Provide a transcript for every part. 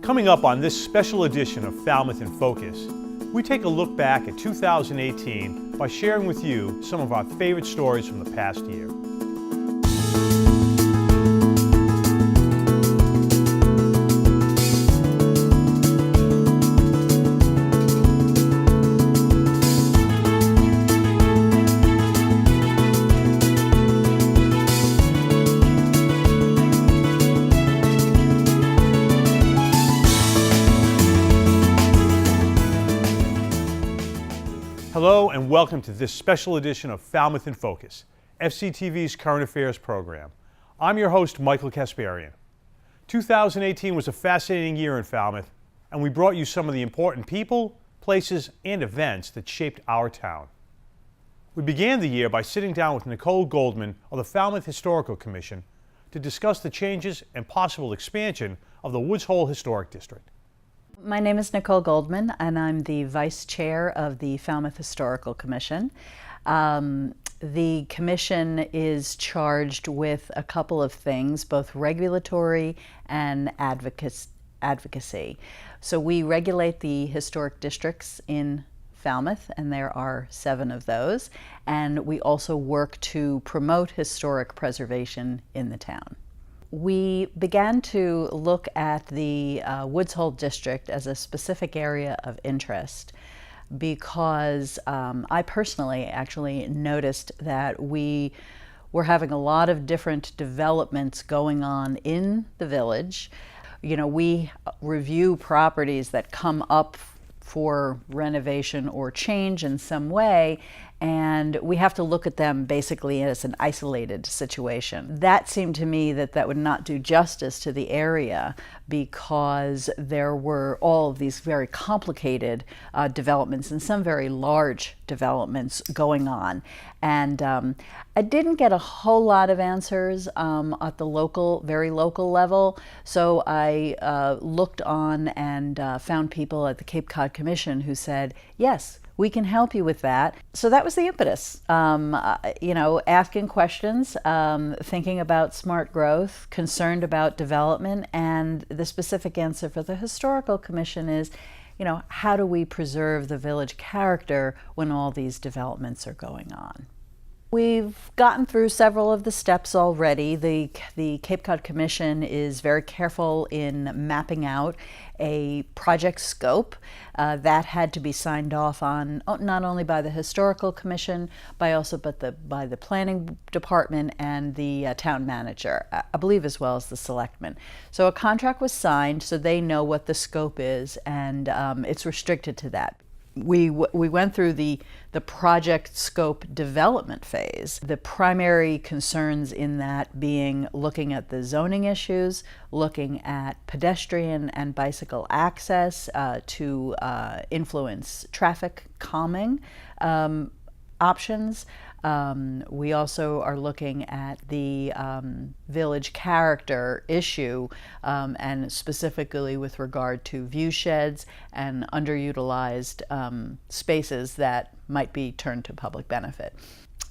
Coming up on this special edition of Falmouth in Focus, we take a look back at 2018 by sharing with you some of our favorite stories from the past year. Hello and welcome to this special edition of Falmouth in Focus, FCTV's current affairs program. I'm your host, Michael Kasparian. 2018 was a fascinating year in Falmouth, and we brought you some of the important people, places, and events that shaped our town. We began the year by sitting down with Nicole Goldman of the Falmouth Historical Commission to discuss the changes and possible expansion of the Woods Hole Historic District. My name is Nicole Goldman, and I'm the Vice Chair of the Falmouth Historical Commission. The Commission is charged with a couple of things, both regulatory and advocacy. So we regulate the historic districts in Falmouth, and there are 7 of those, and we also work to promote historic preservation in the town. We began to look at the Woods Hole District as a specific area of interest because I personally actually noticed that we were having a lot of different developments going on in the village. You know, we review properties that come up for renovation or change in some way, and we have to look at them basically as an isolated situation. That seemed to me that would not do justice to the area because there were all of these very complicated developments and some very large developments going on. And I didn't get a whole lot of answers at the very local level, so I looked on and found people at the Cape Cod Commission who said, yes, we can help you with that. So that was the impetus, asking questions, thinking about smart growth, concerned about development, and the specific answer for the Historical Commission is, how do we preserve the village character when all these developments are going on? We've gotten through several of the steps already. The Cape Cod Commission is very careful in mapping out a project scope that had to be signed off on not only by the Historical Commission, but by the Planning Department and the town manager, I believe, as well as the selectmen. So a contract was signed so they know what the scope is, and it's restricted to that. We went through the project scope development phase. The primary concerns in that being looking at the zoning issues, looking at pedestrian and bicycle access to influence traffic calming options. We also are looking at the village character issue, and specifically with regard to view sheds and underutilized spaces that might be turned to public benefit,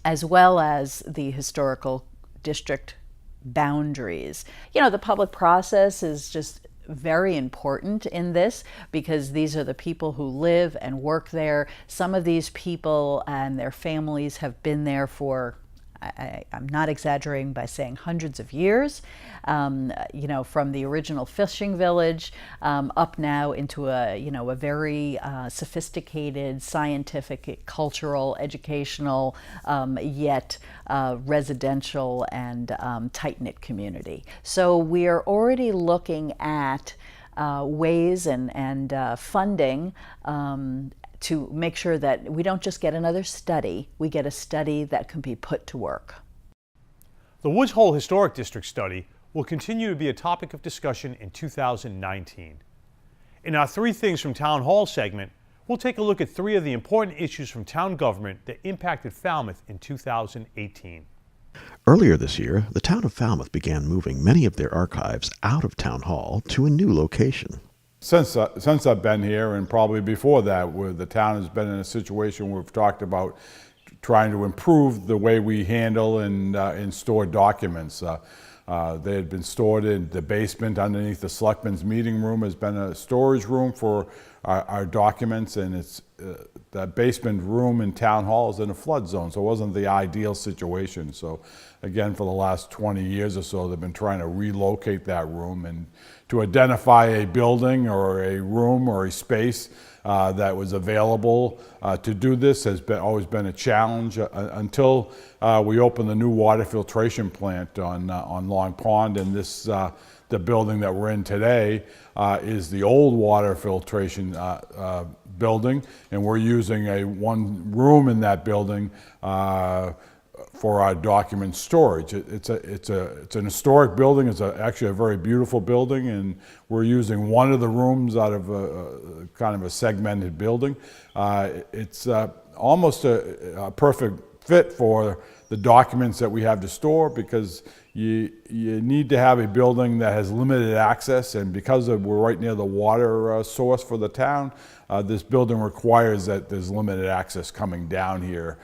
as well as the historical district boundaries. The public process is just very important in this because these are the people who live and work there. Some of these people and their families have been there for, I'm not exaggerating by saying hundreds of years, from the original fishing village up now into a very sophisticated, scientific, cultural, educational, yet residential and tight-knit community. So we are already looking at ways and funding to make sure that we don't just get another study, we get a study that can be put to work. The Woods Hole Historic District study will continue to be a topic of discussion in 2019. In our 3 Things from Town Hall segment, we'll take a look at 3 of the important issues from town government that impacted Falmouth in 2018. Earlier this year, the town of Falmouth began moving many of their archives out of Town Hall to a new location. Since I've been here, and probably before that, where the town has been in a situation where we've talked about trying to improve the way we handle and store documents. They had been stored in the basement underneath the selectmen's meeting room. Has been a storage room for our documents, and it's that basement room in town hall is in a flood zone, so it wasn't the ideal situation. So again, for the last 20 years or so, they've been trying to relocate that room, and to identify a building or a room or a space that was available to do this has always been a challenge until we opened the new water filtration plant on Long Pond, and this the building that we're in today is the old water filtration building, and we're using one room in that building for our document storage. It's an historic building. It's actually a very beautiful building, and we're using one of the rooms out of a kind of a segmented building. It's almost a perfect fit for the documents that we have to store, because you need to have a building that has limited access, and because we're right near the water source for the town, this building requires that there's limited access coming down here.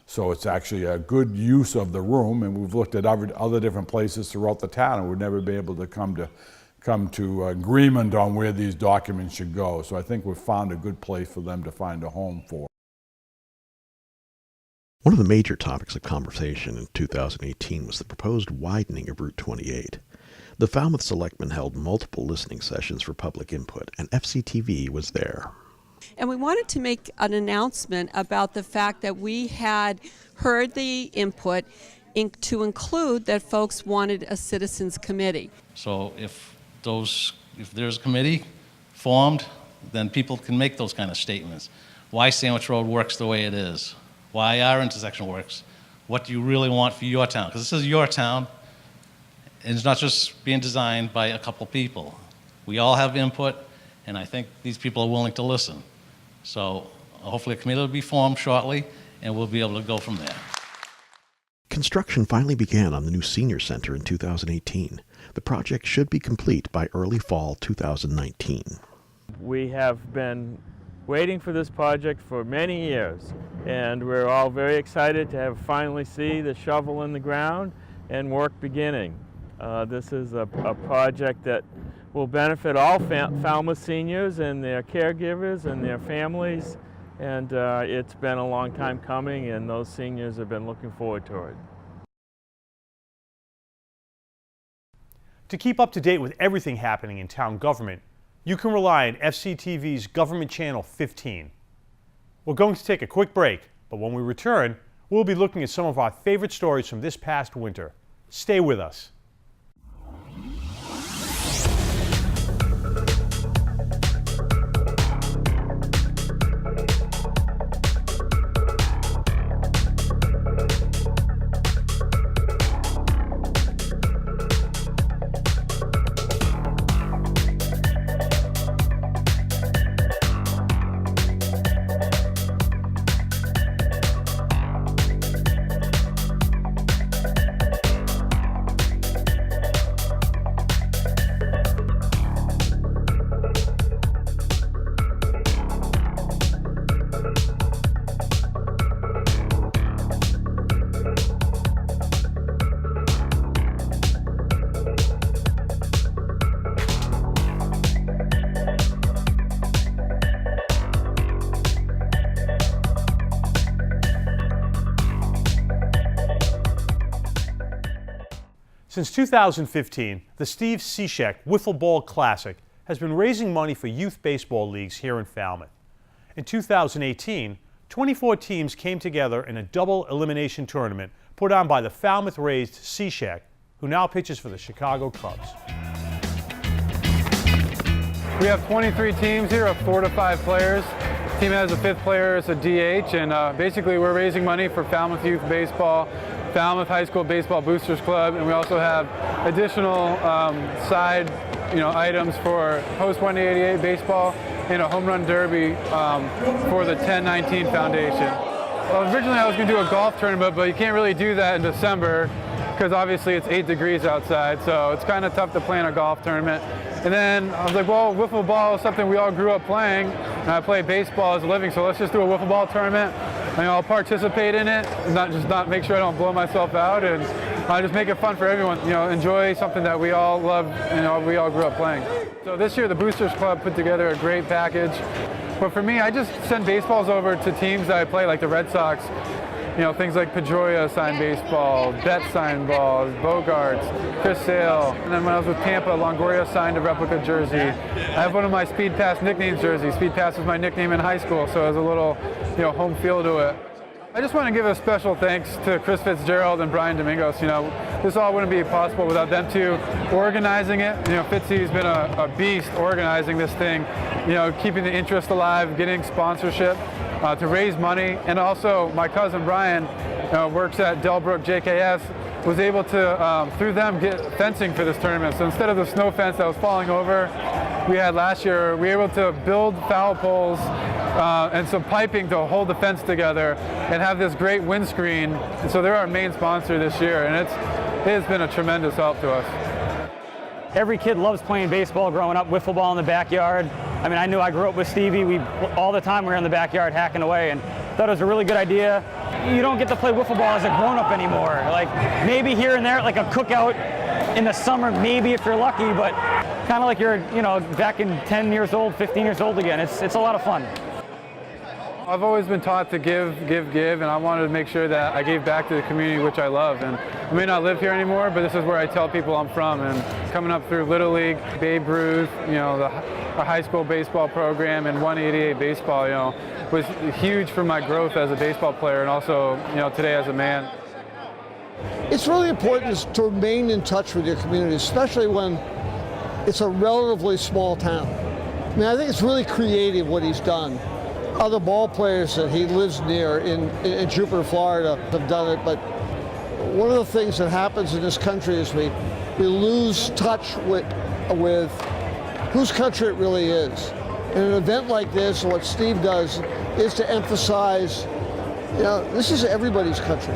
So it's actually a good use of the room, and we've looked at other different places throughout the town, and we've never been able to come to agreement on where these documents should go. So I think we've found a good place for them to find a home for. One of the major topics of conversation in 2018 was the proposed widening of Route 28. The Falmouth Selectmen held multiple listening sessions for public input, and FCTV was there. And we wanted to make an announcement about the fact that we had heard the input to include that folks wanted a citizens committee. So if there's a committee formed, then people can make those kind of statements. Why Sandwich Road works the way it is, why our intersection works, what do you really want for your town? Because this is your town, and it's not just being designed by a couple people. We all have input, and I think these people are willing to listen. So hopefully a committee will be formed shortly, and we'll be able to go from there. Construction finally began on the new senior center in 2018. The project should be complete by early fall 2019. We have been waiting for this project for many years, and we're all very excited to finally see the shovel in the ground and work beginning. This is a project that will benefit all Falmouth seniors and their caregivers and their families, and it's been a long time coming, and those seniors have been looking forward to it. To keep up to date with everything happening in town government, you can rely on FCTV's Government Channel 15. We're going to take a quick break, but when we return, we'll be looking at some of our favorite stories from this past winter. Stay with us. Since 2015, the Steve Cishek Wiffle Ball Classic has been raising money for youth baseball leagues here in Falmouth. In 2018, 24 teams came together in a double elimination tournament put on by the Falmouth-raised Cishek, who now pitches for the Chicago Cubs. We have 23 teams here of 4 to 5 players. The team has a 5th player as a DH, and basically we're raising money for Falmouth Youth Baseball, Falmouth High School Baseball Boosters Club, and we also have additional side items for Post 188 baseball and a home run derby for the 1019 Foundation. Well, originally I was going to do a golf tournament, but you can't really do that in December because obviously it's 8 degrees outside, so it's kind of tough to plan a golf tournament. And then I was like, well, wiffle ball is something we all grew up playing, and I play baseball as a living, so let's just do a wiffle ball tournament, and I'll participate in it, and not make sure I don't blow myself out. And just make it fun for everyone. Enjoy something that we all love and we all grew up playing. So this year the Boosters Club put together a great package. But for me, I just send baseballs over to teams that I play, like the Red Sox. Things like Pedroia signed baseball, Betts signed balls, Bogarts, Chris Sale. And then when I was with Tampa, Longoria signed a replica jersey. I have one of my Speed Pass nicknames jerseys. Speed Pass was my nickname in high school, so it has a little, home feel to it. I just want to give a special thanks to Chris Fitzgerald and Brian Domingos. This all wouldn't be possible without them two organizing it. Fitzy's been a beast organizing this thing, keeping the interest alive, getting sponsorship to raise money. And also my cousin Brian works at Delbrook JKS, was able to, through them, get fencing for this tournament. So instead of the snow fence that was falling over we had last year, we were able to build foul poles and some piping to hold the fence together and have this great windscreen. And so they're our main sponsor this year, and it has been a tremendous help to us. Every kid loves playing baseball growing up, wiffle ball in the backyard. I grew up with Stevie. All the time we were in the backyard hacking away, and thought it was a really good idea. You don't get to play wiffle ball as a grown-up anymore. Like maybe here and there, like a cookout in the summer, maybe if you're lucky, but kind of like you're, back in 10 years old, 15 years old again. It's a lot of fun. I've always been taught to give, and I wanted to make sure that I gave back to the community which I love. And I may not live here anymore, but this is where I tell people I'm from. And coming up through Little League, Babe Ruth, the high school baseball program, and 188 baseball, was huge for my growth as a baseball player, and also, today as a man. It's really important to remain in touch with your community, especially when it's a relatively small town. I think it's really creative what he's done. Other ball players that he lives near in Jupiter, Florida have done it, but one of the things that happens in this country is we lose touch with whose country it really is. And an event like this, what Steve does, is to emphasize, this is everybody's country.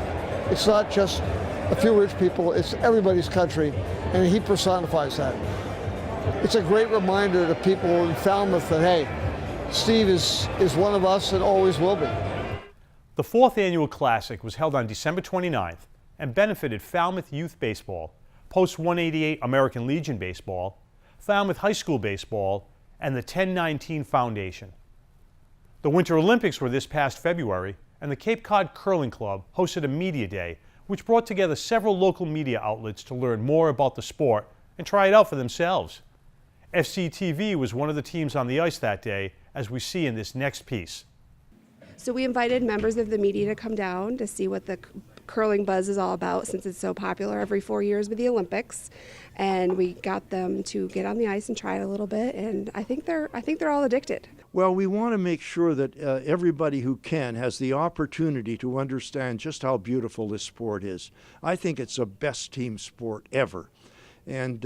It's not just a few rich people, it's everybody's country, and he personifies that. It's a great reminder to people in Falmouth that, hey, Steve is one of us and always will be. The 4th Annual Classic was held on December 29th and benefited Falmouth Youth Baseball, Post 188 American Legion Baseball, Falmouth High School Baseball, and the 1019 Foundation. The Winter Olympics were this past February, and the Cape Cod Curling Club hosted a media day, which brought together several local media outlets to learn more about the sport and try it out for themselves. FCTV was one of the teams on the ice that day, as we see in this next piece. So we invited members of the media to come down to see what the curling buzz is all about, since it's so popular every 4 years with the Olympics, and we got them to get on the ice and try it a little bit, and I think they're all addicted. Well, we want to make sure that everybody who can has the opportunity to understand just how beautiful this sport is. I think it's the best team sport ever. And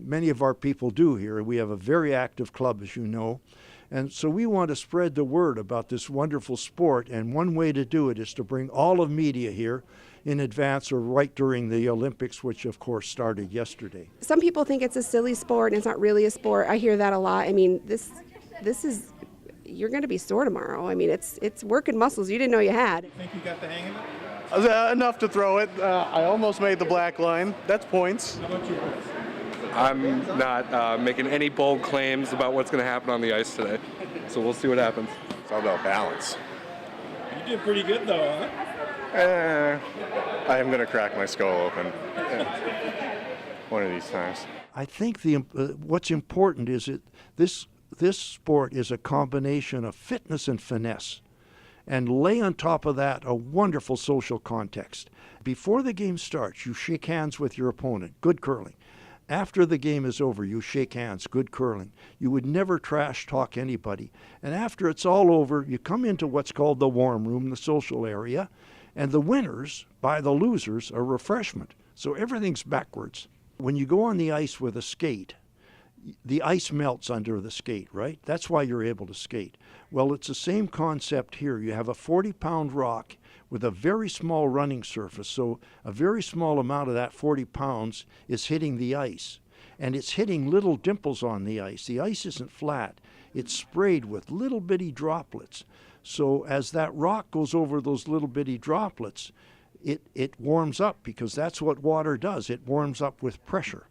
many of our people do here. We have a very active club, as you know. And so we want to spread the word about this wonderful sport. And one way to do it is to bring all of media here in advance or right during the Olympics, which of course started yesterday. Some people think it's a silly sport and it's not really a sport. I hear that a lot. This is, you're going to be sore tomorrow. It's working muscles you didn't know you had. You think you got the hang of it? Enough to throw it. I almost made the black line. That's points. How about you, Chris? I'm not making any bold claims about what's going to happen on the ice today. So we'll see what happens. It's all about balance. You did pretty good, though, huh? I am going to crack my skull open one of these times. I think what's important is that this sport is a combination of fitness and finesse, and lay on top of that a wonderful social context. Before the game starts, you shake hands with your opponent. Good curling. After the game is over, you shake hands. Good curling. You would never trash talk anybody. And after it's all over, you come into what's called the warm room, the social area, and the winners buy the losers a refreshment. So everything's backwards. When you go on the ice with a skate, the ice melts under the skate, right? That's why you're able to skate. Well, it's the same concept here. You have a 40-pound rock with a very small running surface, so a very small amount of that 40 pounds is hitting the ice, and it's hitting little dimples on the ice. The ice isn't flat. It's sprayed with little bitty droplets. So as that rock goes over those little bitty droplets, it warms up, because that's what water does. It warms up with pressure.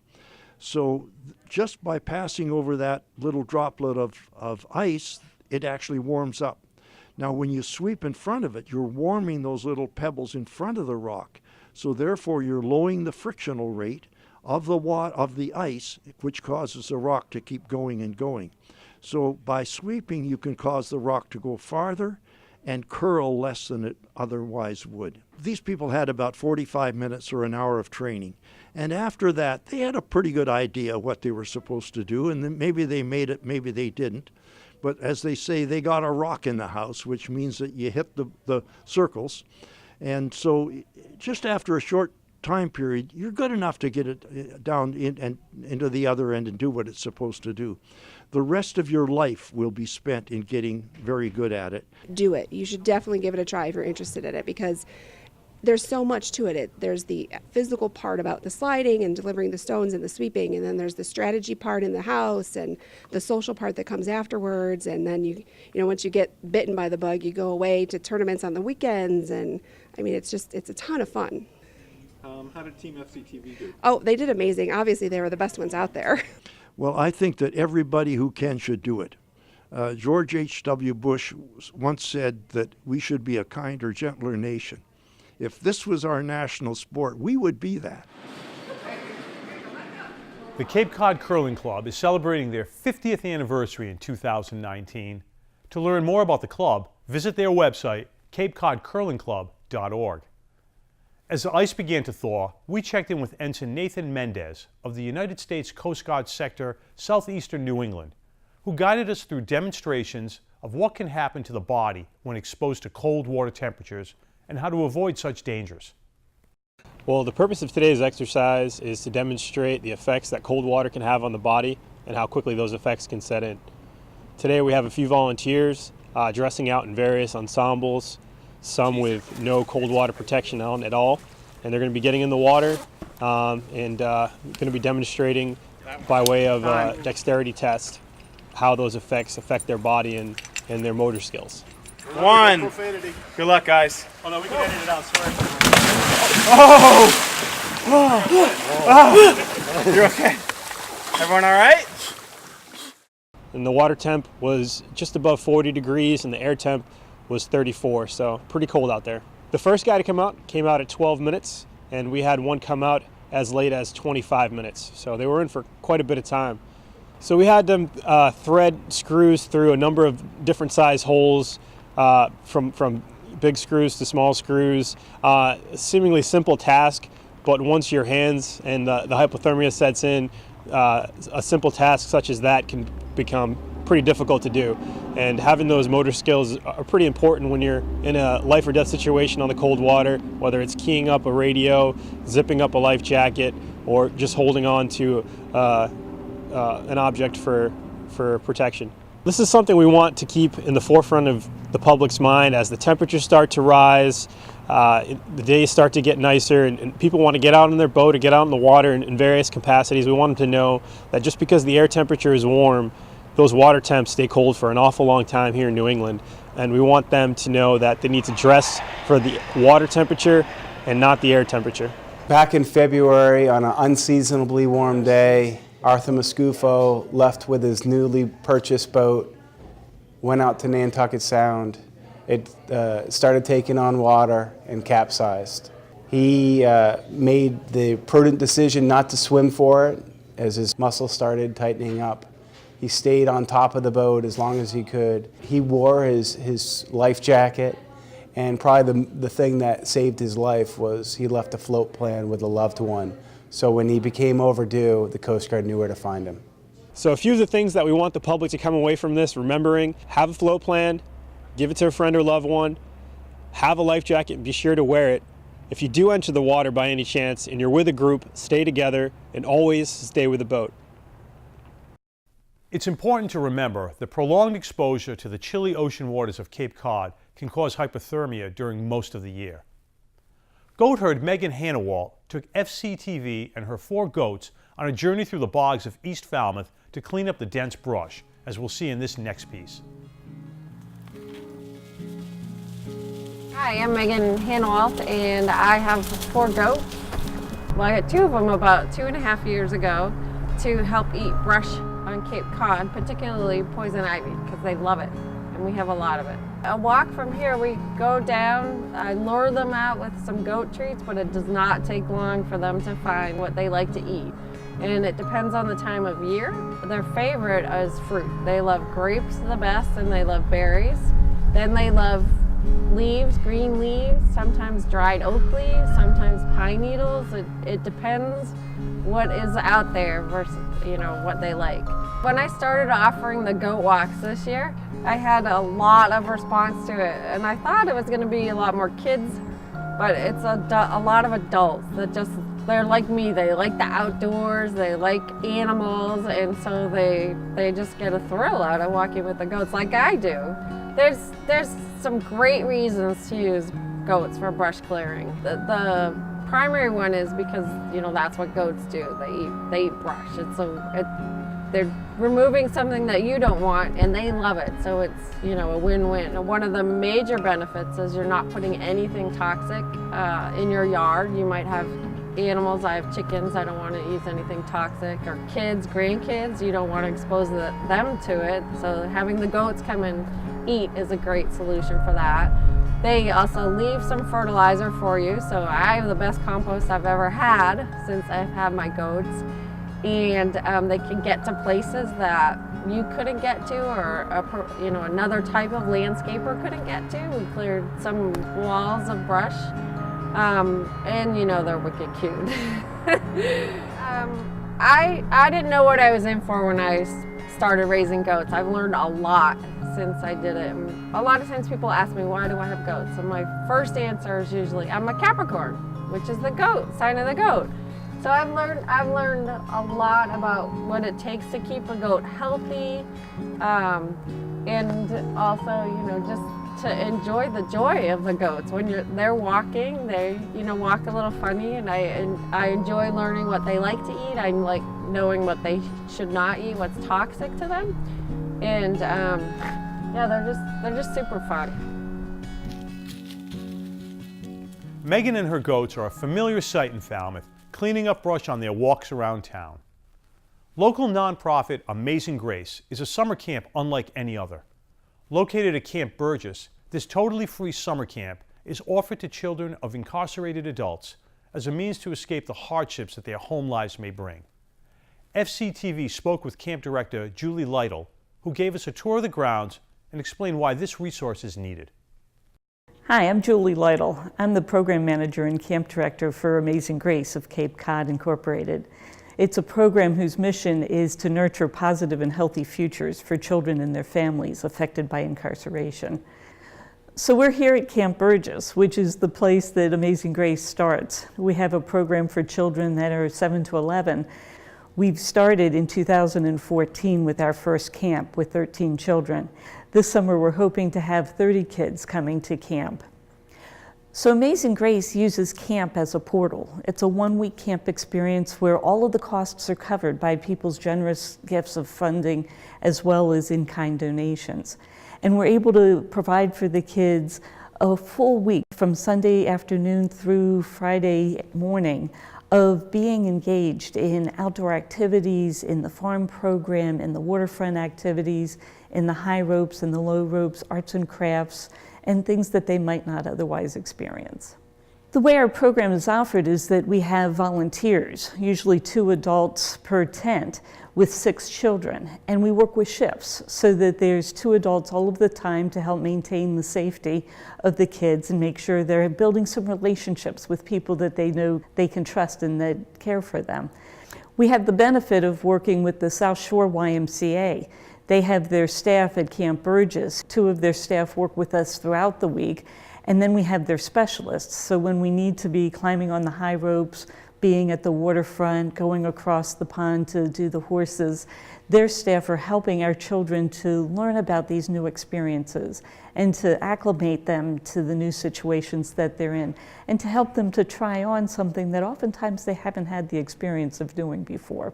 So just by passing over that little droplet of ice, it actually warms up. Now, when you sweep in front of it, you're warming those little pebbles in front of the rock. So therefore, you're lowering the frictional rate of the ice, which causes the rock to keep going and going. So by sweeping, you can cause the rock to go farther and curl less than it otherwise would. These people had about 45 minutes or an hour of training. And after that, they had a pretty good idea what they were supposed to do, and then maybe they made it, maybe they didn't. But as they say, they got a rock in the house, which means that you hit the circles. And so just after a short time period, you're good enough to get it down and into the other end and do what it's supposed to do. The rest of your life will be spent in getting very good at it. Do it. You should definitely give it a try if you're interested in it, because there's so much to it. There's the physical part about the sliding and delivering the stones and the sweeping, and then there's the strategy part in the house and the social part that comes afterwards. And then you know, once you get bitten by the bug, you go away to tournaments on the weekends, and I mean, it's a ton of fun. How did Team FCTV do? Oh, they did amazing. Obviously, they were the best ones out there. Well, I think that everybody who can should do it. George H.W. Bush once said that we should be a kinder, gentler nation. If this was our national sport, we would be that. The Cape Cod Curling Club is celebrating their 50th anniversary in 2019. To learn more about the club, visit their website, capecodcurlingclub.org. As the ice began to thaw, we checked in with Ensign Nathan Mendez of the United States Coast Guard Sector, Southeastern New England, who guided us through demonstrations of what can happen to the body when exposed to cold water temperatures and how to avoid such dangers. Well, the purpose of today's exercise is to demonstrate the effects that cold water can have on the body and how quickly those effects can set in. Today we have a few volunteers dressing out in various ensembles, some with no cold water protection on at all, and they're going to be getting in the water and going to be demonstrating by way of a dexterity test how those effects affect their body and their motor skills. One. Good luck, guys. Oh no, we can edit it out, sorry. Oh! You're okay? Everyone all right? And the water temp was just above 40 degrees and the air temp was 34, so pretty cold out there. The first guy to come out came out at 12 minutes, and we had one come out as late as 25 minutes, so they were in for quite a bit of time. So we had them thread screws through a number of different size holes, from big screws to small screws. Seemingly simple task, but once your hands and the hypothermia sets in, a simple task such as that can become pretty difficult to do. And having those motor skills are pretty important when you're in a life or death situation on the cold water, whether it's keying up a radio, zipping up a life jacket, or just holding on to an object for protection. This is something we want to keep in the forefront of the public's mind as the temperatures start to rise, the days start to get nicer, and people want to get out on their boat or get out in the water in various capacities. We want them to know that just because the air temperature is warm, those water temps stay cold for an awful long time here in New England, and we want them to know that they need to dress for the water temperature and not the air temperature. Back in February, on an unseasonably warm day, Arthur Mascufo left with his newly purchased boat, went out to Nantucket Sound. It started taking on water and capsized. He made the prudent decision not to swim for it as his muscles started tightening up. He stayed on top of the boat as long as he could. He wore his life jacket, and probably the thing that saved his life was he left a float plan with a loved one. So when he became overdue, the Coast Guard knew where to find him. So a few of the things that we want the public to come away from this remembering: have a float plan, give it to a friend or loved one, have a life jacket and be sure to wear it. If you do enter the water by any chance and you're with a group, stay together and always stay with the boat. It's important to remember that prolonged exposure to the chilly ocean waters of Cape Cod can cause hypothermia during most of the year. Goat herd Megan Hannawalt took FCTV and her 4 goats on a journey through the bogs of East Falmouth to clean up the dense brush, as we'll see in this next piece. Hi, I'm Megan Hanwalt, and I have 4 goats. Well, I got 2 of them about 2.5 years ago to help eat brush on Cape Cod, particularly poison ivy, because they love it, and we have a lot of it. A walk from here, we go down, I lure them out with some goat treats, but it does not take long for them to find what they like to eat. And it depends on the time of year. Their favorite is fruit. They love grapes the best, and they love berries. Then they love leaves, green leaves, sometimes dried oak leaves, sometimes pine needles. It depends what is out there versus, what they like. When I started offering the goat walks this year, I had a lot of response to it, and I thought it was going to be a lot more kids, but it's a lot of adults that they're like me. They like the outdoors, they like animals, and so they just get a thrill out of walking with the goats like I do. There's some great reasons to use goats for brush clearing. The primary one is because that's what goats do. They eat brush. They're removing something that you don't want, and they love it. So it's a win-win. One of the major benefits is you're not putting anything toxic in your yard. You might have animals. I have chickens. I don't want to use anything toxic. Or kids, grandkids, you don't want to expose them to it. So having the goats come and eat is a great solution for that. They also leave some fertilizer for you, so I have the best compost I've ever had since I've had my goats. And they can get to places that you couldn't get to, or another type of landscaper couldn't get to. We cleared some walls of brush, and they're wicked cute. I didn't know what I was in for when I started raising goats. I've learned a lot since I did it. A lot of times people ask me, why do I have goats? And my first answer is usually, I'm a Capricorn, which is the goat, sign of the goat. So I've learned a lot about what it takes to keep a goat healthy, and also, just to enjoy the joy of the goats. When they're walking, they, walk a little funny, and I enjoy learning what they like to eat. I like knowing what they should not eat, what's toxic to them, and they're just super fun. Megan and her goats are a familiar sight in Falmouth, cleaning up brush on their walks around town. Local nonprofit Amazing Grace is a summer camp unlike any other. Located at Camp Burgess, this totally free summer camp is offered to children of incarcerated adults as a means to escape the hardships that their home lives may bring. FCTV spoke with camp director Julie Lytle, who gave us a tour of the grounds and explained why this resource is needed. Hi, I'm Julie Lytle. I'm the program manager and camp director for Amazing Grace of Cape Cod Incorporated. It's a program whose mission is to nurture positive and healthy futures for children and their families affected by incarceration. So we're here at Camp Burgess, which is the place that Amazing Grace starts. We have a program for children that are 7 to 11. We've started in 2014 with our first camp with 13 children. This summer we're hoping to have 30 kids coming to camp. So Amazing Grace uses camp as a portal. It's a one-week camp experience where all of the costs are covered by people's generous gifts of funding as well as in-kind donations. And we're able to provide for the kids a full week from Sunday afternoon through Friday morning of being engaged in outdoor activities, in the farm program, in the waterfront activities, in the high ropes and the low ropes, arts and crafts, and things that they might not otherwise experience. The way our program is offered is that we have volunteers, usually 2 adults per tent, with 6 children, and we work with shifts so that there's 2 adults all of the time to help maintain the safety of the kids and make sure they're building some relationships with people that they know they can trust and that care for them. We have the benefit of working with the South Shore YMCA. They have their staff at Camp Burgess. 2 of their staff work with us throughout the week, and then we have their specialists. So when we need to be climbing on the high ropes, being at the waterfront, going across the pond to do the horses, their staff are helping our children to learn about these new experiences and to acclimate them to the new situations that they're in and to help them to try on something that oftentimes they haven't had the experience of doing before.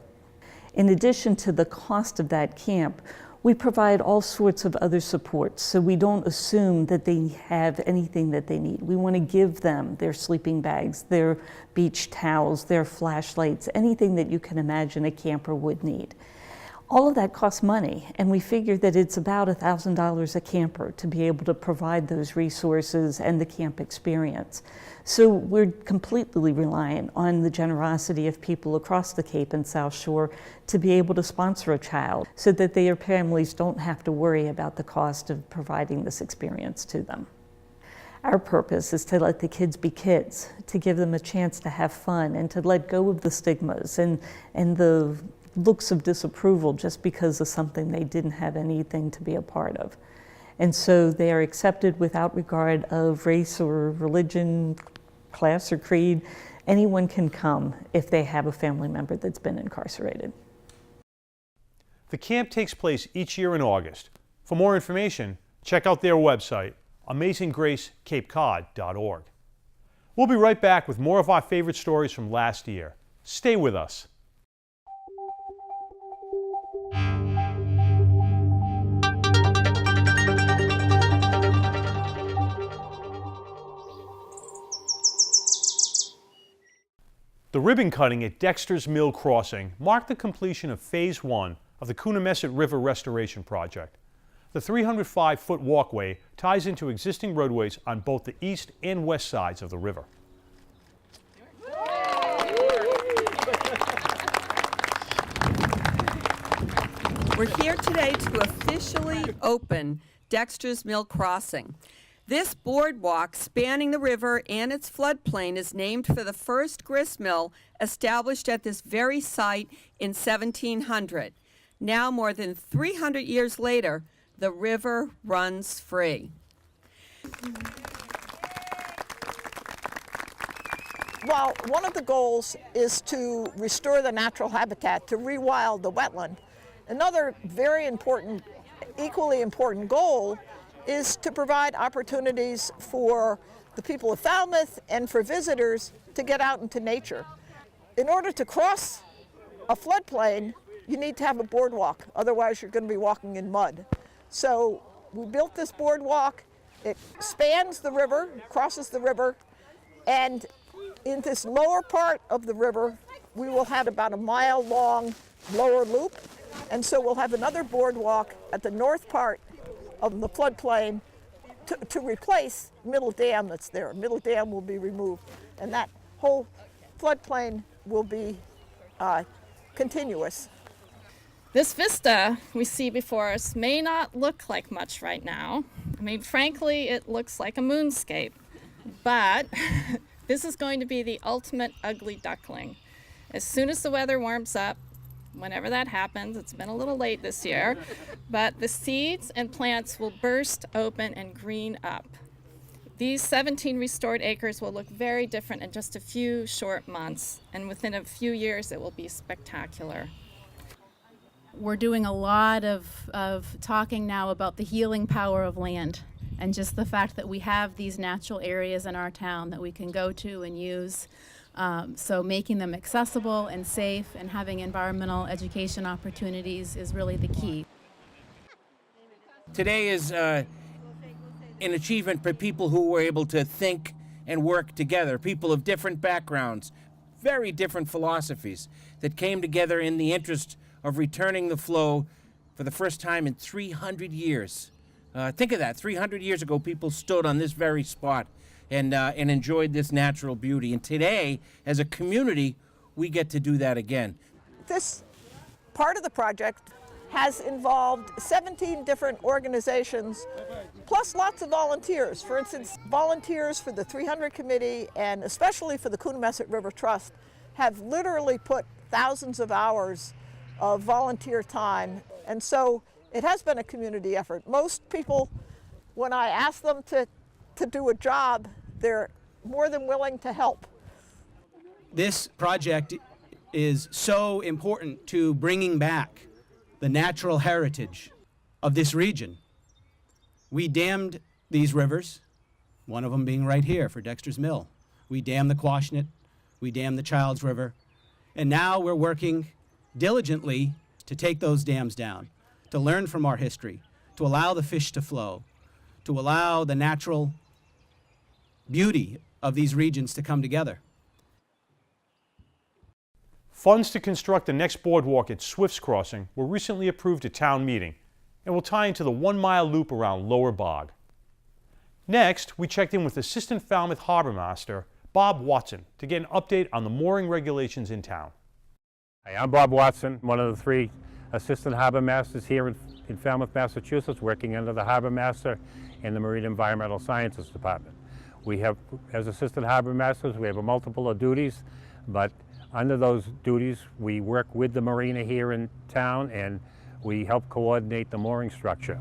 In addition to the cost of that camp, We provide all sorts of other supports, so we don't assume that they have anything that they need. We want to give them their sleeping bags, their beach towels, their flashlights, anything that you can imagine a camper would need. All of that costs money, and we figure that it's about $1,000 a camper to be able to provide those resources and the camp experience. So we're completely reliant on the generosity of people across the Cape and South Shore to be able to sponsor a child so that their families don't have to worry about the cost of providing this experience to them. Our purpose is to let the kids be kids, to give them a chance to have fun and to let go of the stigmas and the looks of disapproval just because of something they didn't have anything to be a part of. And so they are accepted without regard of race or religion, class or creed. Anyone can come if they have a family member that's been incarcerated. The camp takes place each year in August. For more information, check out their website, amazinggracecapecod.org. We'll be right back with more of our favorite stories from last year. Stay with us. The ribbon cutting at Dexters Mill Crossing marked the completion of Phase 1 of the Coonamessett River Restoration Project. The 305-foot walkway ties into existing roadways on both the east and west sides of the river. We're here today to officially open Dexters Mill Crossing. This boardwalk spanning the river and its floodplain is named for the first grist mill established at this very site in 1700. Now, more than 300 years later, the river runs free. Well, one of the goals is to restore the natural habitat, to rewild the wetland. Another very important, equally important goal is to provide opportunities for the people of Falmouth and for visitors to get out into nature. In order to cross a floodplain, you need to have a boardwalk, otherwise you're going to be walking in mud. So we built this boardwalk. It spans the river, crosses the river, and in this lower part of the river, we will have about a mile-long lower loop, and so we'll have another boardwalk at the north part of the floodplain to replace Middle Dam that's there. Middle Dam will be removed, and that whole floodplain will be continuous. This vista we see before us may not look like much right now. I mean, frankly, it looks like a moonscape, but this is going to be the ultimate ugly duckling. As soon as the weather warms up, whenever that happens, it's been a little late this year, but the seeds and plants will burst open and green up. These 17 restored acres will look very different in just a few short months, and within a few years it will be spectacular. We're doing a lot of talking now about the healing power of land and just the fact that we have these natural areas in our town that we can go to and use. So making them accessible and safe and having environmental education opportunities is really the key. Today is an achievement for people who were able to think and work together, people of different backgrounds, very different philosophies that came together in the interest of returning the flow for the first time in 300 years. Think of that, 300 years ago people stood on this very spot and enjoyed this natural beauty. And today, as a community, we get to do that again. This part of the project has involved 17 different organizations, plus lots of volunteers. For instance, volunteers for the 300 Committee and especially for the Coonamessett River Trust have literally put thousands of hours of volunteer time. And so it has been a community effort. Most people, when I ask them to do a job, they're more than willing to help. This project is so important to bringing back the natural heritage of this region. We dammed these rivers, one of them being right here for Dexters Mill. We dammed the Quashnet, we dammed the Childs River, and now we're working diligently to take those dams down, to learn from our history, to allow the fish to flow, to allow the natural beauty of these regions to come together. Funds to construct the next boardwalk at Swift's Crossing were recently approved at town meeting and will tie into the 1-mile loop around Lower Bog. Next, we checked in with Assistant Falmouth Harbor Master Bob Watson to get an update on the mooring regulations in town. Hi, I'm Bob Watson, one of the 3 Assistant Harbor Masters here in Falmouth, Massachusetts, working under the Harbor Master and the Marine Environmental Sciences Department. We have, as Assistant Harbor Masters, we have a multiple of duties, but under those duties, we work with the marina here in town and we help coordinate the mooring structure.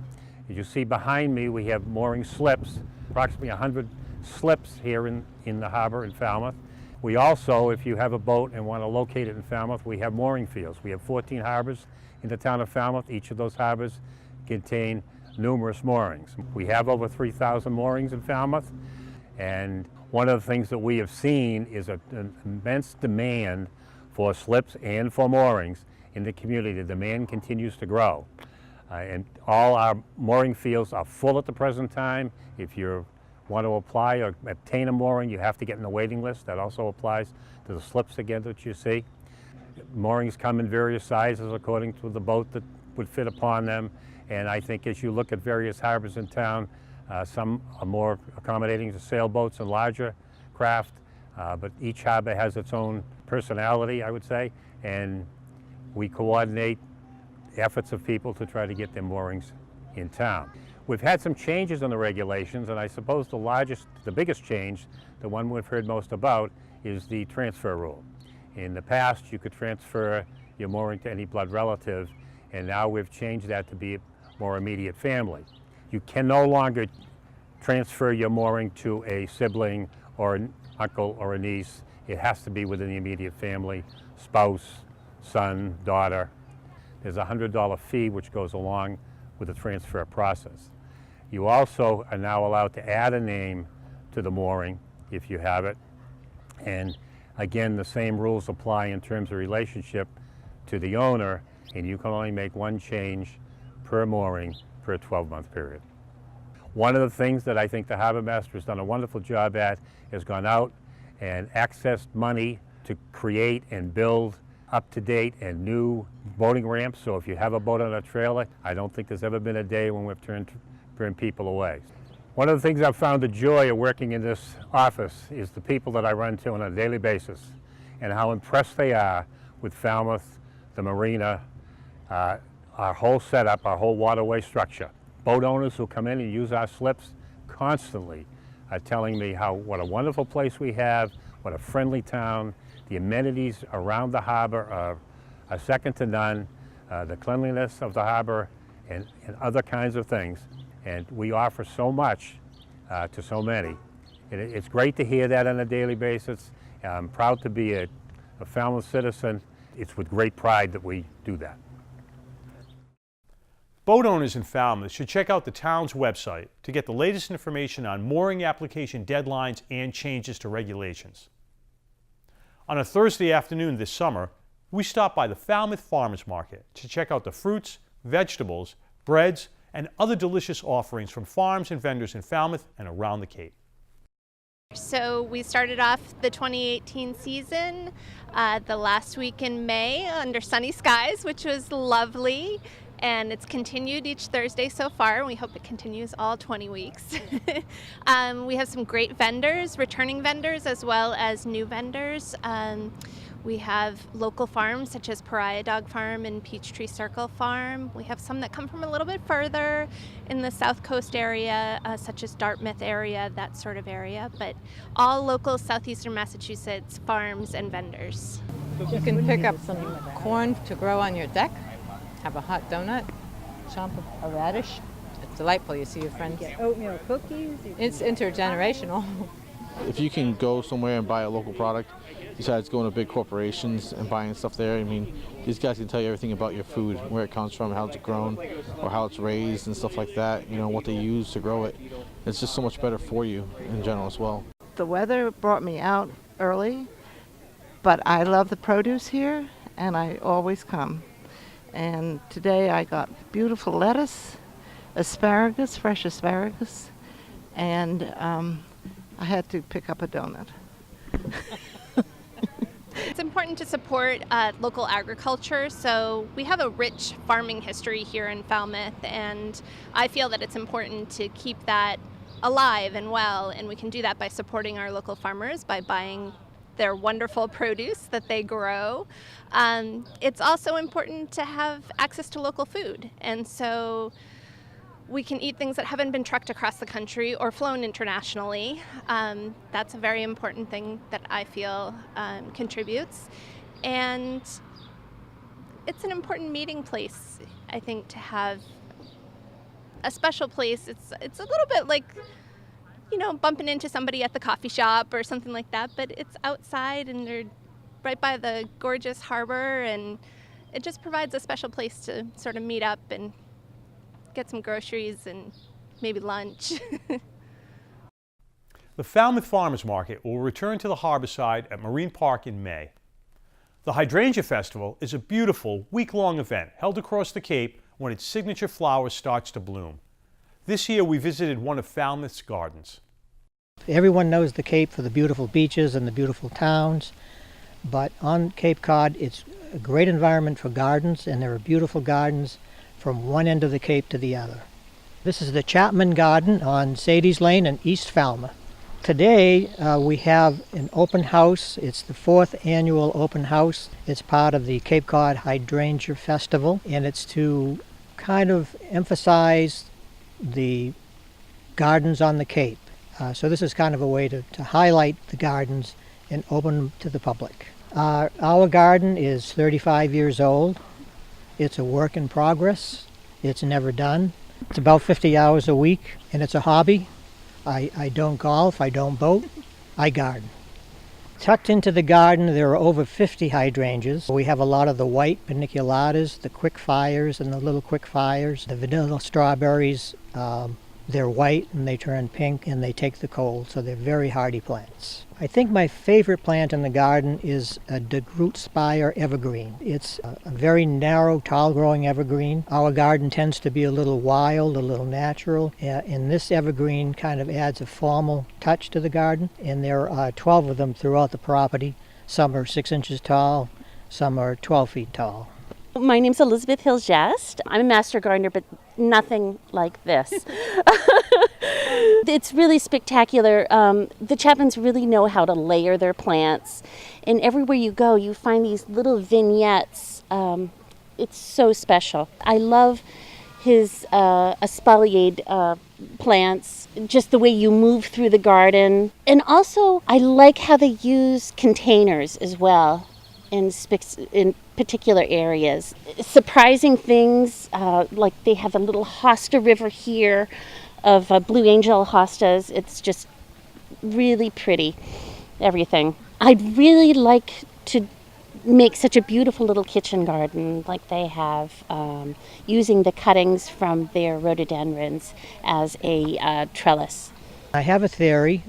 As you see behind me, we have mooring slips, approximately 100 slips here in the harbor in Falmouth. We also, if you have a boat and want to locate it in Falmouth, we have mooring fields. We have 14 harbors in the town of Falmouth. Each of those harbors contain numerous moorings. We have over 3,000 moorings in Falmouth, and one of the things that we have seen is an immense demand for slips and for moorings in the community. The demand continues to grow. And all our mooring fields are full at the present time. If you want to apply or obtain a mooring, you have to get in the waiting list. That also applies to the slips again that you see. Moorings come in various sizes according to the boat that would fit upon them. And I think as you look at various harbors in town, some are more accommodating to sailboats and larger craft, but each harbor has its own personality, I would say, and we coordinate efforts of people to try to get their moorings in town. We've had some changes in the regulations, and I suppose the biggest change, the one we've heard most about, is the transfer rule. In the past, you could transfer your mooring to any blood relative, and now we've changed that to be more immediate family. You can no longer transfer your mooring to a sibling or an uncle or a niece. It has to be within the immediate family, spouse, son, daughter. There's a $100 fee which goes along with the transfer process. You also are now allowed to add a name to the mooring if you have it. And again, the same rules apply in terms of relationship to the owner, and you can only make one change per mooring per a 12-month period. One of the things that I think the Harbor Master has done a wonderful job at is gone out and accessed money to create and build up-to-date and new boating ramps. So if you have a boat on a trailer, I don't think there's ever been a day when we've turned people away. One of the things I've found the joy of working in this office is the people that I run to on a daily basis and how impressed they are with Falmouth, the marina, our whole setup, our whole waterway structure. Boat owners who come in and use our slips constantly are telling me what a wonderful place we have, what a friendly town. The amenities around the harbor are second to none. The cleanliness of the harbor and other kinds of things. And we offer so much to so many. It's great to hear that on a daily basis. I'm proud to be a Falmouth citizen. It's with great pride that we do that. Boat owners in Falmouth should check out the town's website to get the latest information on mooring application deadlines and changes to regulations. On a Thursday afternoon this summer, we stopped by the Falmouth Farmers Market to check out the fruits, vegetables, breads, and other delicious offerings from farms and vendors in Falmouth and around the Cape. So we started off the 2018 season the last week in May under sunny skies, which was lovely. And it's continued each Thursday so far, and we hope it continues all 20 weeks. We have some great vendors, returning vendors, as well as new vendors. We have local farms such as Pariah Dog Farm and Peachtree Circle Farm. We have some that come from a little bit further in the South Coast area, such as Dartmouth area, that sort of area. But all local southeastern Massachusetts farms and vendors. You can pick up some corn to grow on your deck, have a hot donut, chomp a radish. It's delightful. You see your friends. Get oatmeal cookies. It's intergenerational. If you can go somewhere and buy a local product, besides going to big corporations and buying stuff there, I mean, these guys can tell you everything about your food, where it comes from, how it's grown, or how it's raised and stuff like that, you know, what they use to grow it. It's just so much better for you in general as well. The weather brought me out early, but I love the produce here, and I always come. And today I got beautiful lettuce, asparagus, fresh asparagus, and I had to pick up a donut. It's important to support local agriculture, so we have a rich farming history here in Falmouth, and I feel that it's important to keep that alive and well, and we can do that by supporting our local farmers, by buying their wonderful produce that they grow. It's also important to have access to local food, and so we can eat things that haven't been trucked across the country or flown internationally. That's a very important thing that I feel contributes. And it's an important meeting place, I think, to have a special place. It's a little bit like, you know, bumping into somebody at the coffee shop or something like that, but it's outside and they're right by the gorgeous harbor, and it just provides a special place to sort of meet up and get some groceries and maybe lunch. The Falmouth Farmers Market will return to the harborside at Marine Park in May. The Hydrangea Festival is a beautiful week-long event held across the Cape when its signature flower starts to bloom. This year we visited one of Falmouth's gardens. Everyone knows the Cape for the beautiful beaches and the beautiful towns, but on Cape Cod it's a great environment for gardens, and there are beautiful gardens from one end of the Cape to the other. This is the Chapman Garden on Sadie's Lane in East Falmouth. Today we have an open house. It's the 4th annual open house. It's part of the Cape Cod Hydrangea Festival, and it's to kind of emphasize the gardens on the Cape. So this is kind of a way to highlight the gardens and open them to the public. Our garden is 35 years old. It's a work in progress. It's never done. It's about 50 hours a week, and it's a hobby. I don't golf, I don't boat, I garden. Tucked into the garden there are over 50 hydrangeas. We have a lot of the white paniculatas, the quick fires and the little quick fires, the vanilla strawberries. They're white and they turn pink and they take the cold, so they're very hardy plants. I think my favorite plant in the garden is a DeGroot Spire evergreen. It's a very narrow, tall-growing evergreen. Our garden tends to be a little wild, a little natural, and this evergreen kind of adds a formal touch to the garden, and there are 12 of them throughout the property. Some are 6 inches tall, some are 12 feet tall. My name's Elizabeth Hills-Jest. I'm a master gardener, but nothing like this. It's really spectacular. The Chapmans really know how to layer their plants, and everywhere you go you find these little vignettes. It's so special. I love his espaliered plants, just the way you move through the garden. And also I like how they use containers as well in particular areas. Surprising things, like they have a little hosta river here of Blue Angel hostas. It's just really pretty, everything. I'd really like to make such a beautiful little kitchen garden like they have, using the cuttings from their rhododendrons as a trellis. I have a theory.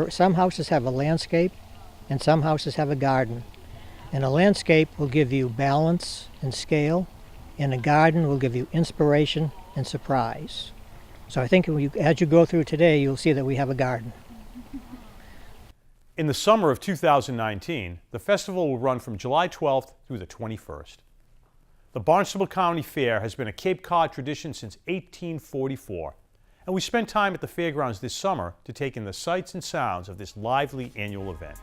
Some houses have a landscape and some houses have a garden. And a landscape will give you balance and scale, and a garden will give you inspiration and surprise. So I think as you go through today, you'll see that we have a garden. In the summer of 2019, the festival will run from July 12th through the 21st. The Barnstable County Fair has been a Cape Cod tradition since 1844, and we spent time at the fairgrounds this summer to take in the sights and sounds of this lively annual event.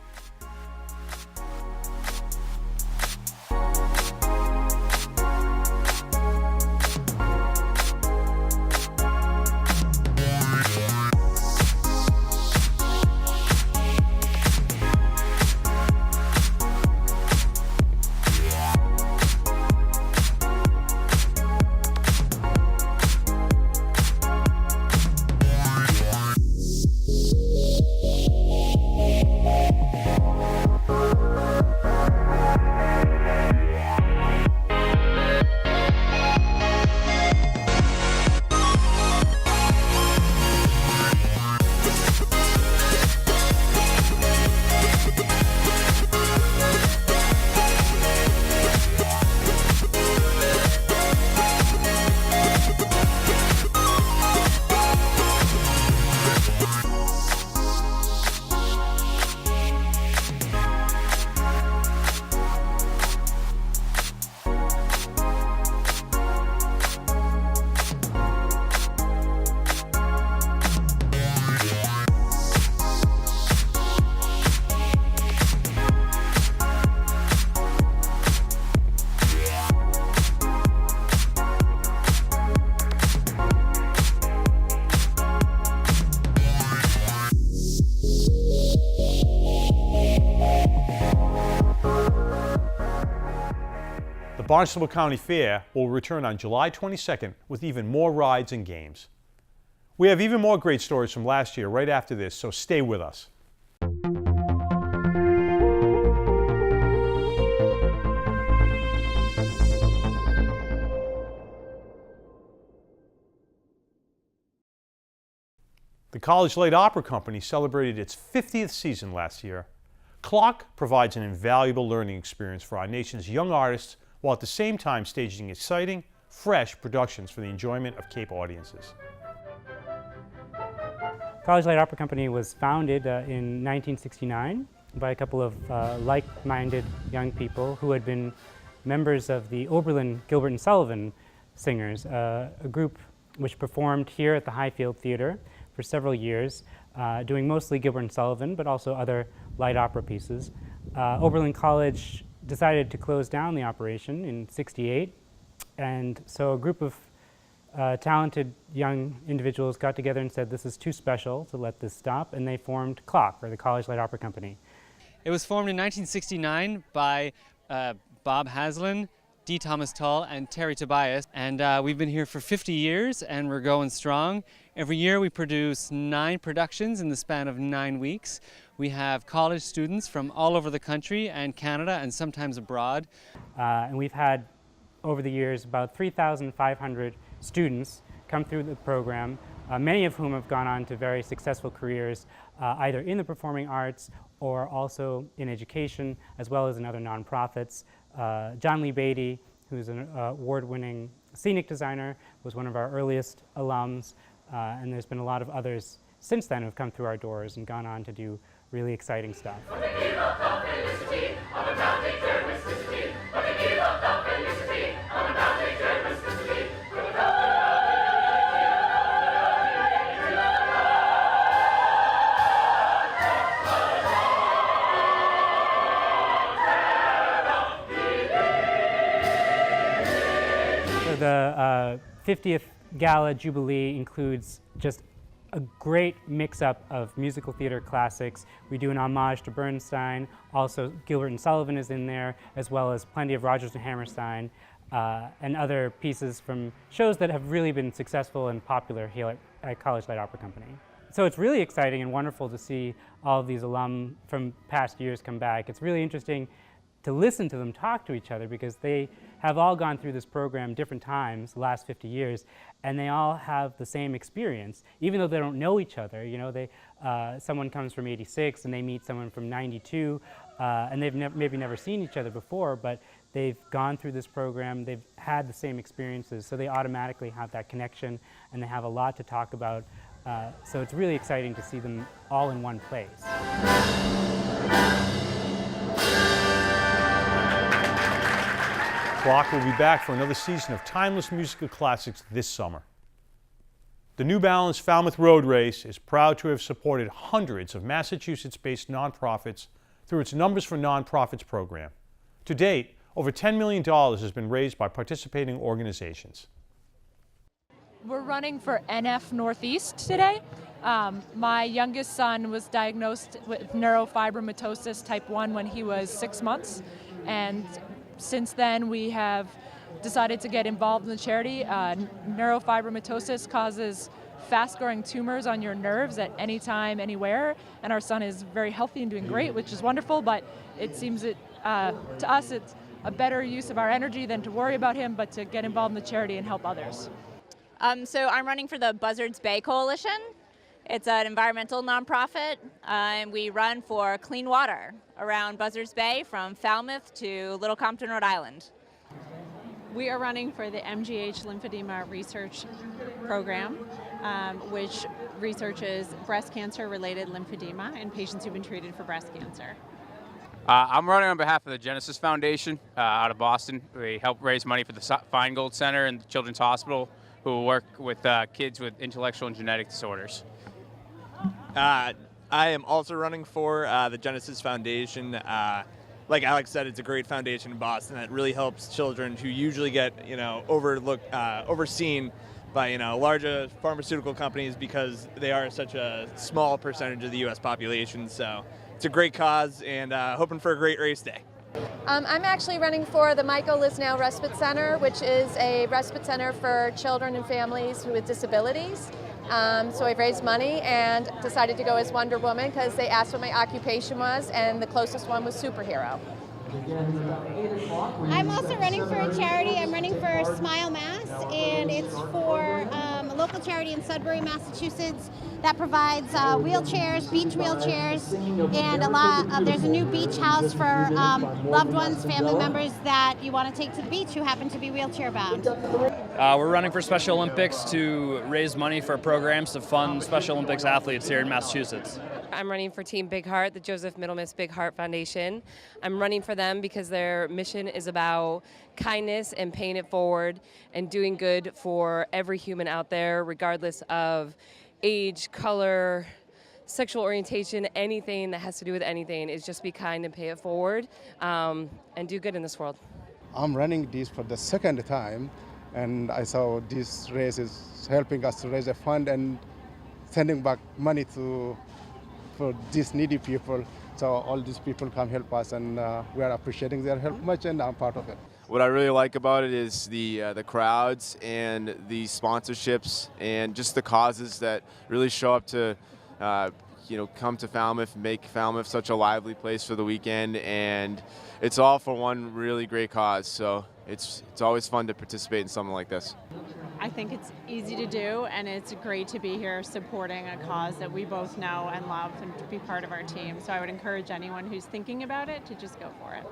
Barnstable County Fair will return on July 22nd with even more rides and games. We have even more great stories from last year right after this, so stay with us. The College Light Opera Company celebrated its 50th season last year. Clock provides an invaluable learning experience for our nation's young artists while at the same time staging exciting, fresh productions for the enjoyment of Cape audiences. College Light Opera Company was founded in 1969 by a couple of like-minded young people who had been members of the Oberlin, Gilbert and Sullivan Singers, a group which performed here at the Highfield Theater for several years, doing mostly Gilbert and Sullivan, but also other light opera pieces. Oberlin College decided to close down the operation in '68, and so a group of talented young individuals got together and said this is too special to let this stop, and they formed CLOC, or the College Light Opera Company. It was formed in 1969 by Bob Haslin, D. Thomas Tull, and Terry Tobias, and we've been here for 50 years and we're going strong. Every year we produce 9 productions in the span of 9 weeks. We have college students from all over the country and Canada and sometimes abroad. And we've had, over the years, about 3,500 students come through the program, many of whom have gone on to very successful careers, either in the performing arts or also in education, as well as in other nonprofits. John Lee Beatty, who's an award-winning scenic designer, was one of our earliest alums, and there's been a lot of others since then who've come through our doors and gone on to do really exciting stuff. The 50th Gala Jubilee includes just a great mix-up of musical theater classics. We do an homage to Bernstein, also Gilbert and Sullivan is in there, as well as plenty of Rodgers and Hammerstein, and other pieces from shows that have really been successful and popular here at College Light Opera Company. So it's really exciting and wonderful to see all of these alum from past years come back. It's really interesting to listen to them talk to each other because they have all gone through this program different times the last 50 years, and they all have the same experience, even though they don't know each other. You know, someone comes from '86 and they meet someone from '92, and they've maybe never seen each other before, but they've gone through this program, they've had the same experiences, so they automatically have that connection, and they have a lot to talk about. So it's really exciting to see them all in one place. Clock will be back for another season of timeless musical classics this summer. The New Balance Falmouth Road Race is proud to have supported hundreds of Massachusetts-based nonprofits through its Numbers for Nonprofits program. To date, over $10 million has been raised by participating organizations. We're running for NF Northeast today. My youngest son was diagnosed with neurofibromatosis type 1 when he was 6 months, and since then we have decided to get involved in the charity. Neurofibromatosis causes fast-growing tumors on your nerves at any time, anywhere, and our son is very healthy and doing great, which is wonderful, but it seems that to us it's a better use of our energy than to worry about him, but to get involved in the charity and help others. So I'm running for the Buzzards Bay Coalition. It's an environmental nonprofit, and we run for clean water around Buzzards Bay from Falmouth to Little Compton, Rhode Island. We are running for the MGH Lymphedema Research Program, which researches breast cancer-related lymphedema in patients who've been treated for breast cancer. I'm running on behalf of the Genesis Foundation out of Boston. We help raise money for the Feingold Center and the Children's Hospital, who work with kids with intellectual and genetic disorders. I am also running for the Genesis Foundation. Like Alex said, it's a great foundation in Boston that really helps children who usually get, overseen by, larger pharmaceutical companies because they are such a small percentage of the U.S. population. So it's a great cause, and hoping for a great race day. I'm actually running for the Michael Lisnow Respite Center, which is a respite center for children and families with disabilities. So I've raised money and decided to go as Wonder Woman because they asked what my occupation was, and the closest one was superhero. I'm also running for a charity. I'm running for Smile Mass, and it's for a local charity in Sudbury, Massachusetts that provides wheelchairs, beach wheelchairs, and there's a new beach house for loved ones, family members that you want to take to the beach who happen to be wheelchair bound. We're running for Special Olympics to raise money for programs to fund Special Olympics athletes here in Massachusetts. I'm running for Team Big Heart, the Joseph Middlemiss Big Heart Foundation. I'm running for them because their mission is about kindness and paying it forward and doing good for every human out there, regardless of age, color, sexual orientation, anything that has to do with anything. Is just be kind and pay it forward and do good in this world. I'm running this for the second time, and I saw this race is helping us to raise a fund and sending back money for these needy people. So all these people come help us, and we are appreciating their help much, and I'm part of it. What I really like about it is the crowds and the sponsorships and just the causes that really show up to come to Falmouth, make Falmouth such a lively place for the weekend, and it's all for one really great cause. So it's always fun to participate in something like this. I think it's easy to do, and it's great to be here supporting a cause that we both know and love and to be part of our team. So I would encourage anyone who's thinking about it to just go for it.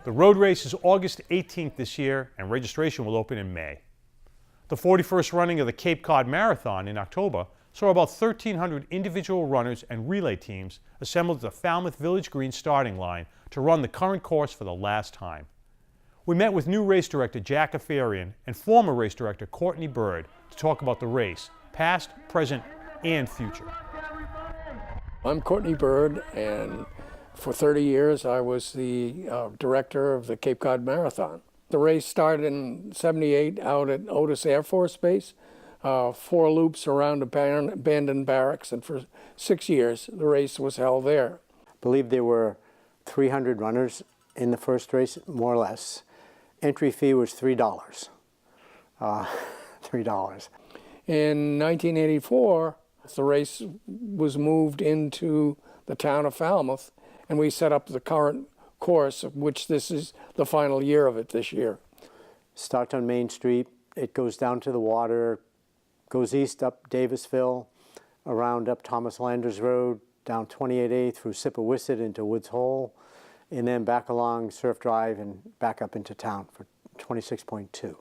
The road race is August 18th this year, and registration will open in May. The 41st running of the Cape Cod Marathon in October saw about 1,300 individual runners and relay teams assembled at the Falmouth Village Green starting line to run the current course for the last time. We met with new race director Jack Afarian and former race director Courtney Bird to talk about the race, past, present, and future. I'm Courtney Bird, and for 30 years I was the director of the Cape Cod Marathon. The race started in '78 out at Otis Air Force Base, 4 loops around abandoned barracks, and for 6 years the race was held there. I believe there were 300 runners in the first race, more or less. Entry fee was $3. $3. In 1984, the race was moved into the town of Falmouth, and we set up the current course, of which this is the final year of it this year. Starts on Main Street, it goes down to the water, goes east up Davisville, around up Thomas Landers Road, down 28A through Sippawisset into Woods Hole, and then back along Surf Drive and back up into town for 26.2.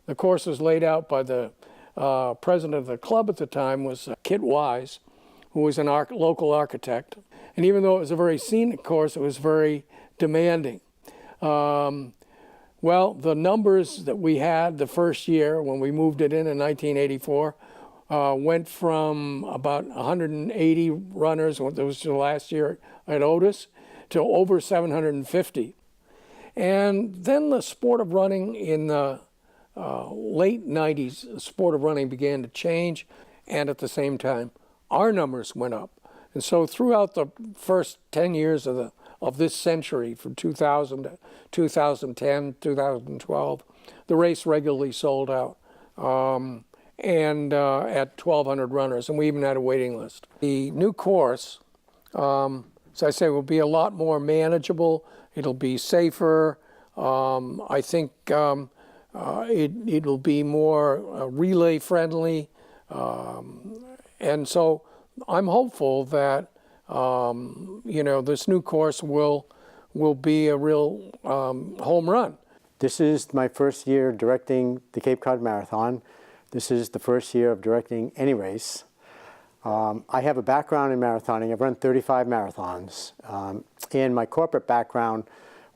The course was laid out by the president of the club at the time, was Kit Wise, who was an local architect. And even though it was a very scenic course, it was very demanding. Well, the numbers that we had the first year when we moved it in 1984 went from about 180 runners, that was the last year at Otis, to over 750. And then the sport of running in the late 90s, the sport of running began to change, and at the same time, our numbers went up. And so throughout the first 10 years of this century, from 2000 to 2010, 2012, the race regularly sold out, and at 1,200 runners, and we even had a waiting list. The new course, as I say, will be a lot more manageable. It'll be safer. I think it'll be more relay friendly. And so I'm hopeful that, this new course will be a real home run. This is my first year directing the Cape Cod Marathon. This is the first year of directing any race. I have a background in marathoning. I've run 35 marathons. And my corporate background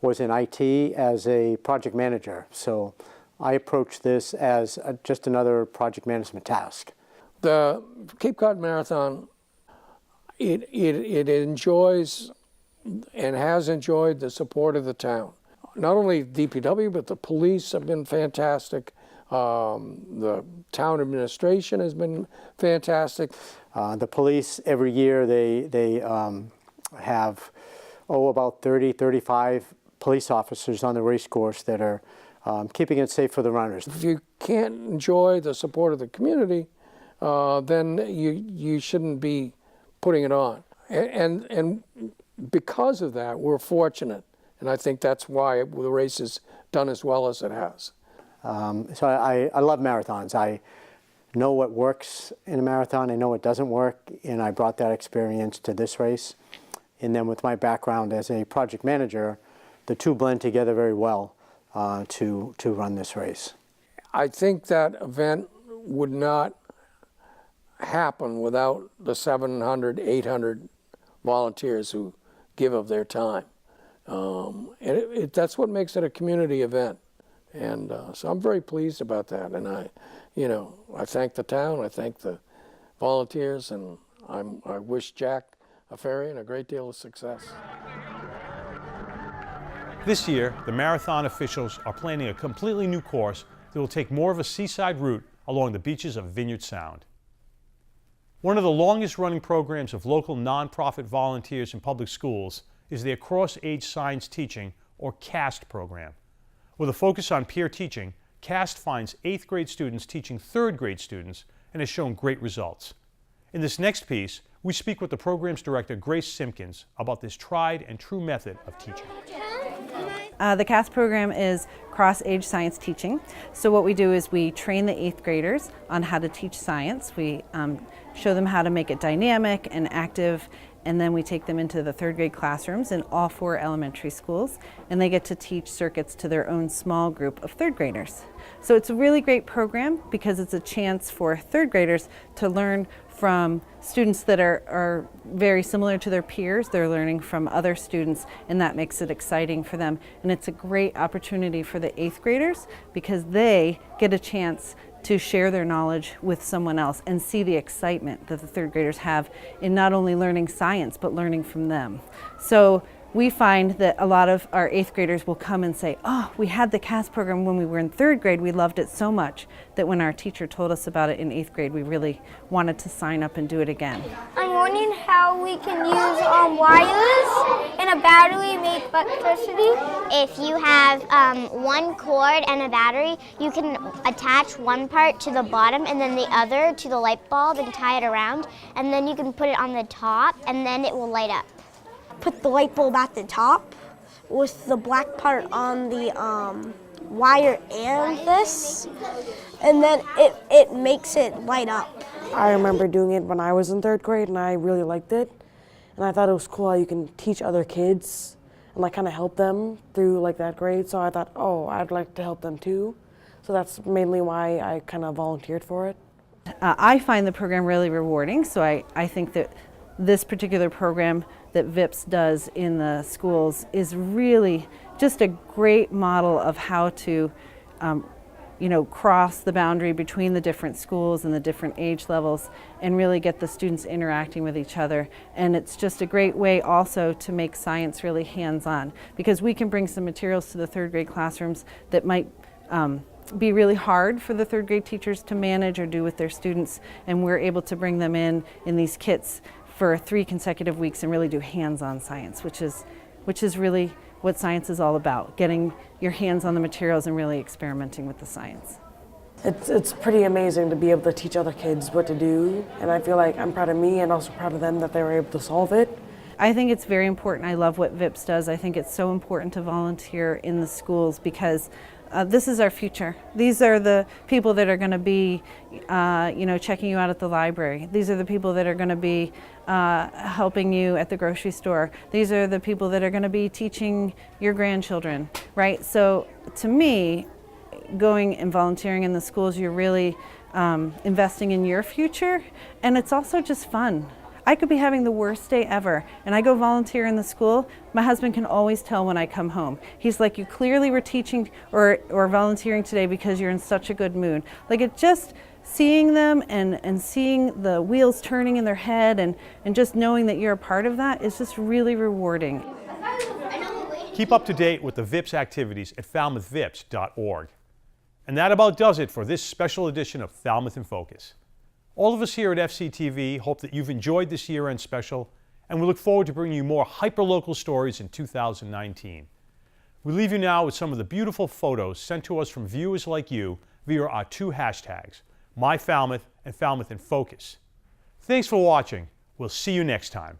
was in IT as a project manager. So I approach this as just another project management task. The Cape Cod Marathon, it enjoys and has enjoyed the support of the town. Not only DPW, but the police have been fantastic. The town administration has been fantastic. The police, every year, they have about 30, 35 police officers on the race course that are keeping it safe for the runners. If you can't enjoy the support of the community, then you shouldn't be putting it on. And because of that, we're fortunate. And I think that's why the race is done as well as it has. So I love marathons. I know what works in a marathon, I know what doesn't work, and I brought that experience to this race. And then with my background as a project manager, the two blend together very well to run this race. I think that event would not happen without the 700, 800 volunteers who give of their time. And that's what makes it a community event. And so I'm very pleased about that. And I thank the town, I thank the volunteers, and I wish Jack Afarian a great deal of success. This year, the marathon officials are planning a completely new course that will take more of a seaside route along the beaches of Vineyard Sound. One of the longest running programs of local nonprofit volunteers in public schools is the Across Age Science Teaching, or CAST program. With a focus on peer teaching, CAST finds 8th grade students teaching 3rd grade students and has shown great results. In this next piece, we speak with the program's director, Grace Simpkins, about this tried and true method of teaching. The CAST program is cross-age science teaching. So what we do is we train the 8th graders on how to teach science. We show them how to make it dynamic and active, and then we take them into the 3rd grade classrooms in all 4 elementary schools, and they get to teach circuits to their own small group of 3rd graders. So it's a really great program because it's a chance for 3rd graders to learn from students that are very similar to their peers. They're learning from other students, and that makes it exciting for them. And it's a great opportunity for the 8th graders because they get a chance to share their knowledge with someone else and see the excitement that the 3rd graders have in not only learning science, but learning from them. So we find that a lot of our 8th graders will come and say, oh, we had the CAST program when we were in 3rd grade. We loved it so much that when our teacher told us about it in 8th grade, we really wanted to sign up and do it again. I'm wondering how we can use wires and a battery make electricity. If you have one cord and a battery, you can attach one part to the bottom and then the other to the light bulb and tie it around, and then you can put it on the top and then it will light up. Put the light bulb at the top with the black part on the wire and this, and then it makes it light up. I remember doing it when I was in 3rd grade, and I really liked it. And I thought it was cool how you can teach other kids and like kind of help them through like that grade. So I thought, oh, I'd like to help them too. So that's mainly why I kind of volunteered for it. I find the program really rewarding, so I think that this particular program that VIPS does in the schools is really just a great model of how to cross the boundary between the different schools and the different age levels and really get the students interacting with each other. And it's just a great way also to make science really hands-on, because we can bring some materials to the 3rd grade classrooms that might be really hard for the 3rd grade teachers to manage or do with their students, and we're able to bring them in these kits for 3 consecutive weeks and really do hands-on science, which is really what science is all about, getting your hands on the materials and really experimenting with the science. It's pretty amazing to be able to teach other kids what to do, and I feel like I'm proud of me and also proud of them that they were able to solve it. I think it's very important. I love what VIPS does. I think it's so important to volunteer in the schools because this is our future. These are the people that are going to be, checking you out at the library. These are the people that are going to be helping you at the grocery store. These are the people that are going to be teaching your grandchildren, right? So to me, going and volunteering in the schools, you're really investing in your future, and it's also just fun. I could be having the worst day ever, and I go volunteer in the school. My husband can always tell when I come home. He's like, you clearly were teaching or volunteering today because you're in such a good mood. Like, it just seeing them and seeing the wheels turning in their head and just knowing that you're a part of that is just really rewarding. Keep up to date with the VIPS activities at falmouthvips.org. And that about does it for this special edition of Falmouth in Focus. All of us here at FCTV hope that you've enjoyed this year-end special and we look forward to bringing you more hyper-local stories in 2019. We leave you now with some of the beautiful photos sent to us from viewers like you via our two hashtags, MyFalmouth and Falmouth in Focus. Thanks for watching. We'll see you next time.